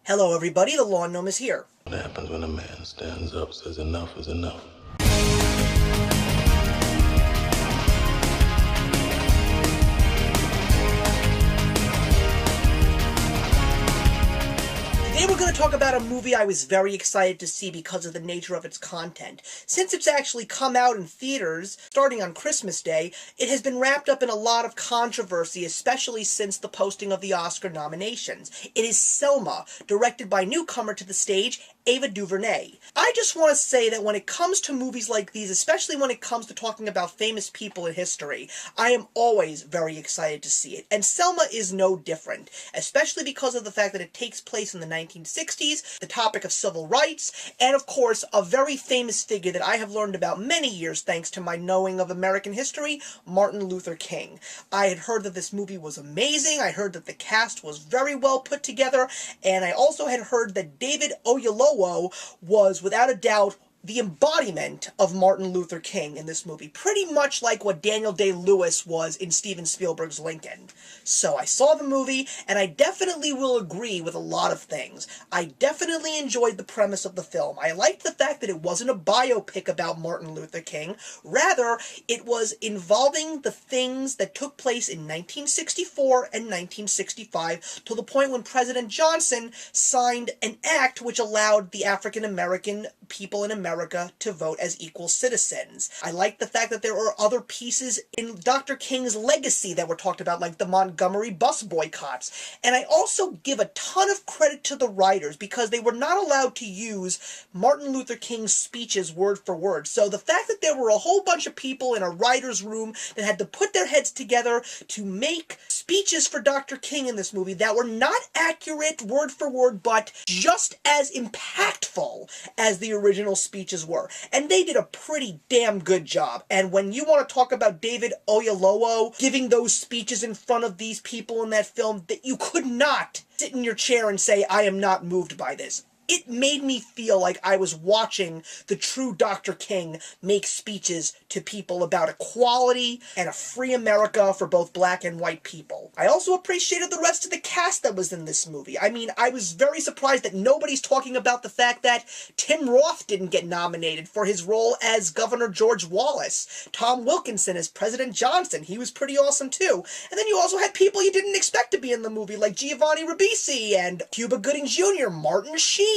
Hello everybody, the Lawn Gnome is here. What happens when a man stands up, says enough is enough? Today we're going to talk about a movie I was very excited to see because of the nature of its content. Since it's actually come out in theaters, starting on Christmas Day, it has been wrapped up in a lot of controversy, especially since the posting of the Oscar nominations. It is Selma, directed by newcomer to the stage, Ava DuVernay. I just want to say that when it comes to movies like these, especially when it comes to talking about famous people in history, I am always very excited to see it. And Selma is no different, especially because of the fact that it takes place in the 1960s, the topic of civil rights, and of course, a very famous figure that I have learned about many years thanks to my knowing of American history, Martin Luther King. I had heard that this movie was amazing, I heard that the cast was very well put together, and I also had heard that David Oyelowo was, without a doubt, the embodiment of Martin Luther King in this movie. Pretty much like what Daniel Day-Lewis was in Steven Spielberg's Lincoln. So I saw the movie, and I definitely will agree with a lot of things. I definitely enjoyed the premise of the film. I liked the fact that it wasn't a biopic about Martin Luther King. Rather, it was involving the things that took place in 1964 and 1965 to the point when President Johnson signed an act which allowed the African American people in America to vote as equal citizens. I like the fact that there are other pieces in Dr. King's legacy that were talked about, like the Montgomery bus boycotts. And I also give a ton of credit to the writers because they were not allowed to use Martin Luther King's speeches word for word. So the fact that there were a whole bunch of people in a writer's room that had to put their heads together to make speeches for Dr. King in this movie that were not accurate word for word, but just as impactful as the original speeches were. And they did a pretty damn good job. And when you want to talk about David Oyelowo giving those speeches in front of these people in that film, that you could not sit in your chair and say, I am not moved by this. It made me feel like I was watching the true Dr. King make speeches to people about equality and a free America for both black and white people. I also appreciated the rest of the cast that was in this movie. I mean, I was very surprised that nobody's talking about the fact that Tim Roth didn't get nominated for his role as Governor George Wallace. Tom Wilkinson as President Johnson. He was pretty awesome too. And then you also had people you didn't expect to be in the movie, like Giovanni Ribisi and Cuba Gooding Jr., Martin Sheen.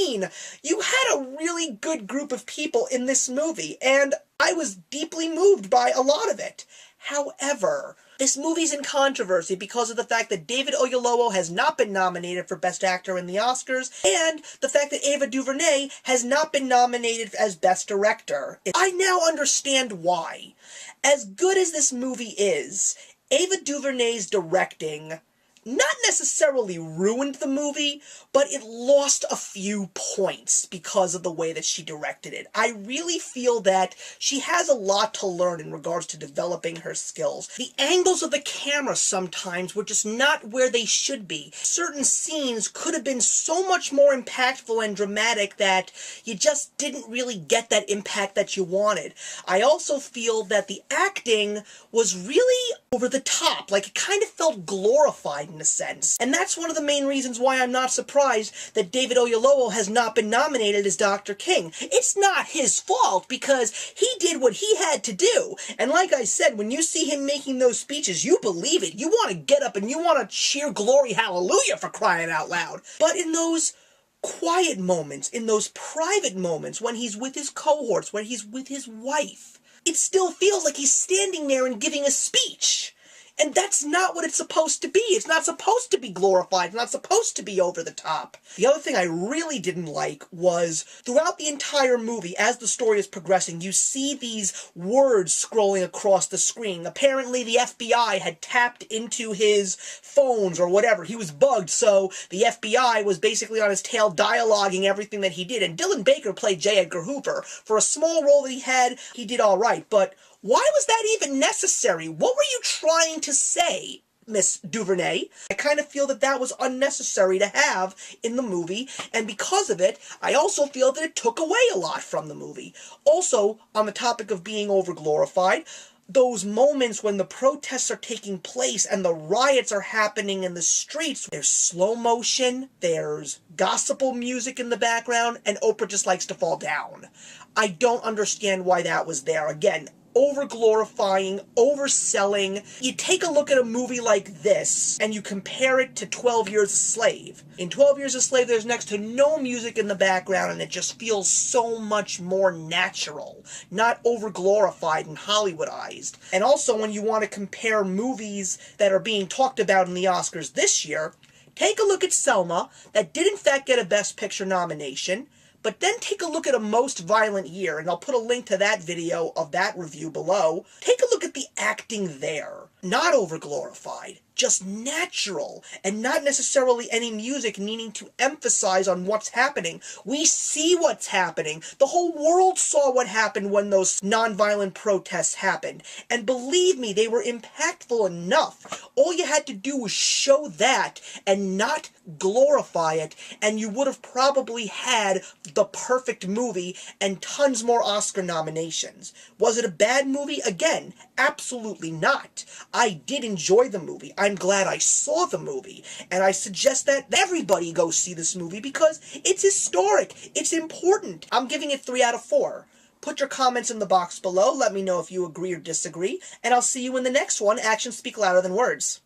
You had a really good group of people in this movie, and I was deeply moved by a lot of it. However, this movie's in controversy because of the fact that David Oyelowo has not been nominated for Best Actor in the Oscars, and the fact that Ava DuVernay has not been nominated as Best Director. I now understand why. As good as this movie is, Ava DuVernay's directing not necessarily ruined the movie, but it lost a few points because of the way that she directed it. I really feel that she has a lot to learn in regards to developing her skills. The angles of the camera sometimes were just not where they should be. Certain scenes could have been so much more impactful and dramatic that you just didn't really get that impact that you wanted. I also feel that the acting was really over the top, like it kind of felt glorified in a sense. And that's one of the main reasons why I'm not surprised that David Oyelowo has not been nominated as Dr. King. It's not his fault because he did what he had to do. And like I said, when you see him making those speeches, you believe it. You want to get up and you want to cheer glory hallelujah, for crying out loud. But in those quiet moments, in those private moments, when he's with his cohorts, when he's with his wife, it still feels like he's standing there and giving a speech. And that's not what it's supposed to be. It's not supposed to be glorified. It's not supposed to be over the top. The other thing I really didn't like was throughout the entire movie, as the story is progressing, you see these words scrolling across the screen. Apparently the FBI had tapped into his phones or whatever. He was bugged, so the FBI was basically on his tail dialoguing everything that he did. And Dylan Baker played J. Edgar Hoover. For a small role that he did all right. But why was that even necessary? What were you trying to say, Miss DuVernay? I kind of feel that that was unnecessary to have in the movie, and because of it, I also feel that it took away a lot from the movie. Also, on the topic of being over-glorified, those moments when the protests are taking place and the riots are happening in the streets, there's slow motion, there's gospel music in the background, and Oprah just likes to fall down. I don't understand why that was there. Again, over-glorifying, overselling. You take a look at a movie like this, and you compare it to 12 Years a Slave. In 12 Years a Slave, there's next to no music in the background, and it just feels so much more natural, not over-glorified and Hollywoodized. And also, when you want to compare movies that are being talked about in the Oscars this year, take a look at Selma, that did in fact get a Best Picture nomination, but then take a look at A Most Violent Year, and I'll put a link to that video of that review below. Take a look at the acting there. Not over-glorified, just natural, and not necessarily any music needing to emphasize on what's happening. We see what's happening. The whole world saw what happened when those nonviolent protests happened. And believe me, they were impactful enough. All you had to do was show that and not glorify it, and you would have probably had the perfect movie and tons more Oscar nominations. Was it a bad movie? Again, absolutely not. I did enjoy the movie. I'm glad I saw the movie, and I suggest that everybody go see this movie because it's historic. It's important. I'm giving it 3 out of 4. Put your comments in the box below. Let me know if you agree or disagree, and I'll see you in the next one. Actions speak louder than words.